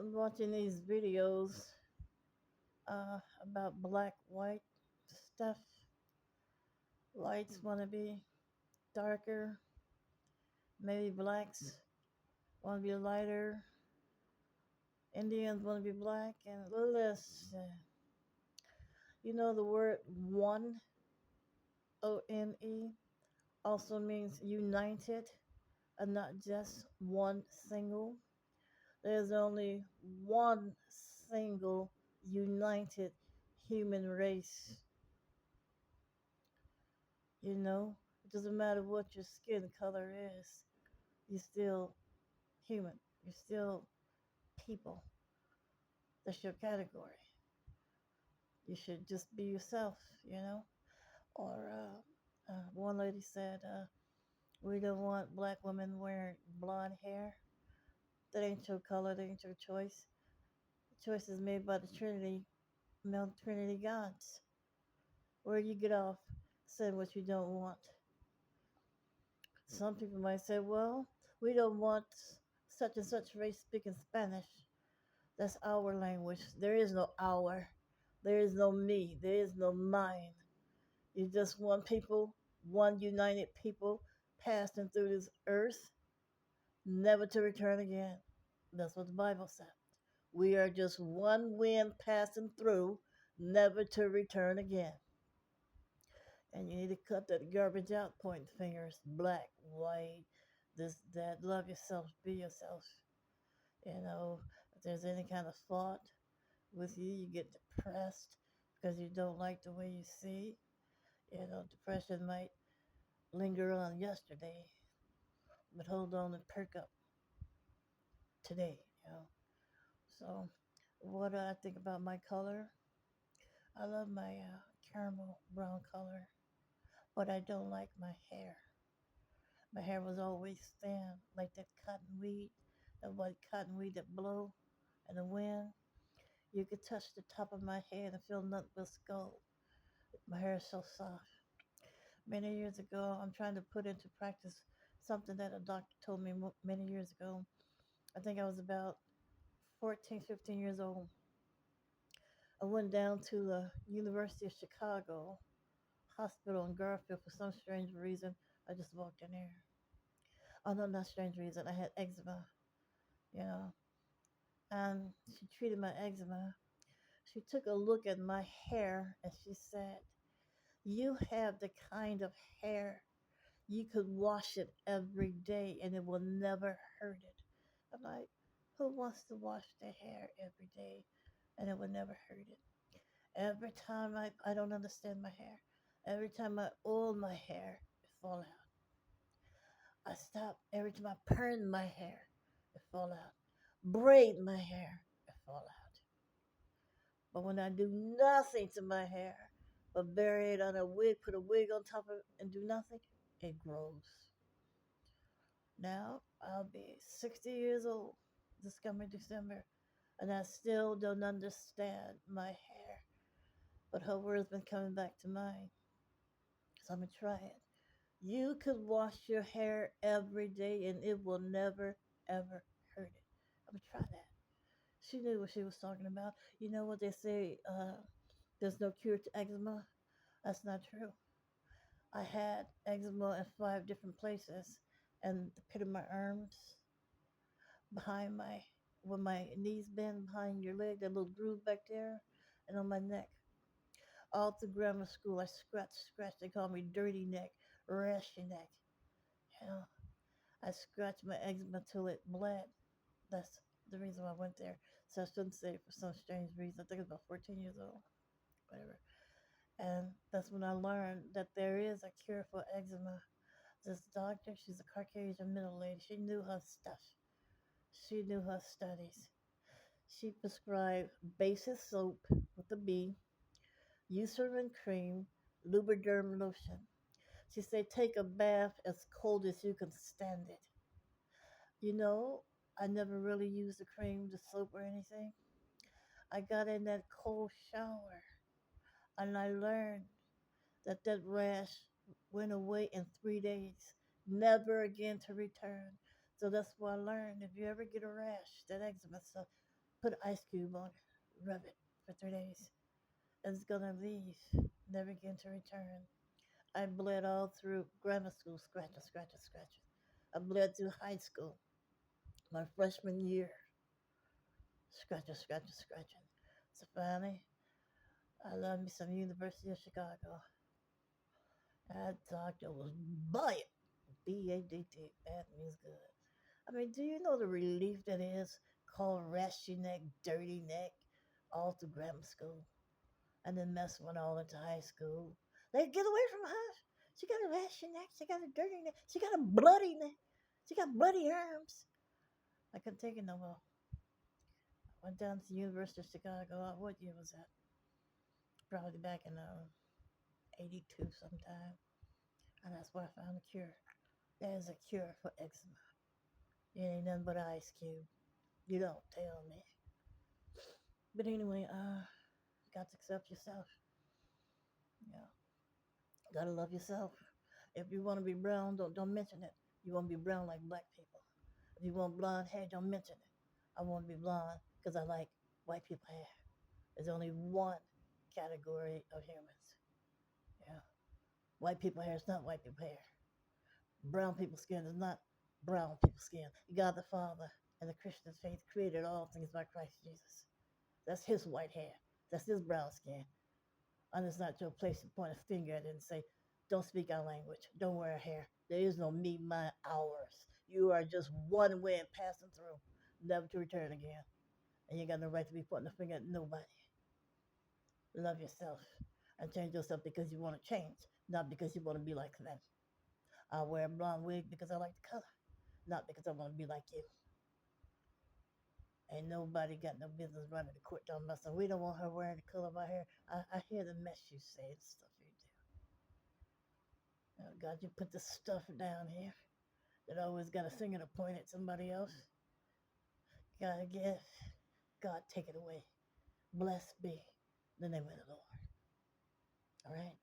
I'm watching these videos about black, white stuff. Whites want to be darker, maybe blacks want to be lighter, Indians want to be black, and list. You know the word one, ONE, also means united and not just one single. There's only one single united human race. You know, it doesn't matter what your skin color is, you're still human. You're still people. That's your category. You should just be yourself, you know? Or one lady said, we don't want black women wearing blonde hair. That ain't your color, that ain't your choice. The choice is made by the Trinity, male Trinity gods. Where you get off saying what you don't want. Some people might say, well, we don't want such and such race speaking Spanish. That's our language. There is no our. There is no me. There is no mine. You just want people, one united people, passing through this earth, never to return again. That's what the Bible said. We are just one wind passing through, never to return again. And you need to cut that garbage out, pointing fingers, black, white, this, that. Love yourself, be yourself. You know, if there's any kind of thought with you, you get depressed because you don't like the way you see. You know, depression might linger on yesterday, but hold on and perk up today, you know. So, what do I think about my color? I love my caramel brown color, but I don't like my hair. My hair was always thin, like that cottonweed, that white cottonweed that blow in the wind. You could touch the top of my head and feel nothing but skull. My hair is so soft. Many years ago, I'm trying to put into practice something that a doctor told me many years ago. I think I was about 14, 15 years old. I went down to the University of Chicago hospital in Garfield for some strange reason. I just walked in there. Oh, no, not strange reason. I had eczema, you know. And she treated my eczema. She took a look at my hair and she said, you have the kind of hair you could wash it every day and it will never hurt it. I'm like, who wants to wash their hair every day and it will never hurt it? Every time I don't understand my hair. Every time I oil my hair, it fall out. I stop every time I perm my hair, it fall out. Braid my hair, it fall out. But when I do nothing to my hair, but bury it on a wig, put a wig on top of it and do nothing, it grows. Now I'll be 60 years old this coming December, and I still don't understand my hair. But her word's been coming back to mine, so I'm gonna try it. You could wash your hair every day and it will never, ever hurt it. I'm gonna try that. She knew what she was talking about. You know what they say, there's no cure to eczema? That's not true. I had eczema in 5 different places, and the pit of my arms, behind my, where my knees bend behind your leg, that little groove back there, and on my neck. All through grammar school, I scratched. They call me dirty neck, rashy neck. You know, I scratched my eczema till it bled. That's the reason why I went there. So I shouldn't say it for some strange reason. I think I was about 14 years old, whatever. And that's when I learned that there is a cure for eczema. This doctor, she's a Caucasian middle lady. She knew her stuff. She knew her studies. She prescribed Basis soap with a B, Eucerin cream, Lubriderm lotion. She said, take a bath as cold as you can stand it. You know, I never really used the cream, the soap, or anything. I got in that cold shower and I learned that that rash went away in 3 days, never again to return. So that's what I learned. If you ever get a rash, that eczema stuff, Put an ice cube on it. Rub it for 3 days. It's gonna leave. Never again to return. I bled all through grammar school, scratching, scratching, scratching. I bled through high school, my freshman year, scratching, scratching, scratching. So finally, I love me some University of Chicago. That doctor was bad. B-A-D-D. Bad means good. I mean, do you know the relief that is? Called rashy neck, dirty neck, all through grammar school. And then mess went all into high school. They get away from her. She got a rashy neck. She got a dirty neck. She got a bloody neck. She got bloody arms. I couldn't take it no more. I went down to the University of Chicago. What year was that? Probably back in 82 sometime. And that's where I found a cure. There's a cure for eczema. It ain't nothing but an ice cube. You don't tell me. But anyway, got to accept yourself. Yeah, gotta love yourself. If you want to be brown, don't mention it. You want to be brown like black people. If you want blonde hair, don't mention it. I want to be blonde because I like white people hair. There's only one category of humans. Yeah, white people hair is not white people hair. Brown people's skin is not brown people's skin. God the Father and the Christian faith created all things by Christ Jesus. That's his white hair. That's his brown skin. And it's not your place to point a finger at it and say, don't speak our language. Don't wear hair. There is no me, mine, ours. You are just one way and passing through, never to return again. And you got no right to be pointing a finger at nobody. Love yourself and change yourself because you want to change, not because you want to be like them. I wear a blonde wig because I like the color, not because I want to be like you. Ain't nobody got no business running the court talking about something. We don't want her wearing the color of our hair. I hear the mess you say and stuff you do. Oh God, you put this stuff down here that always got a finger to point at somebody else. God give, God take it away. Blessed be the name of the Lord. All right?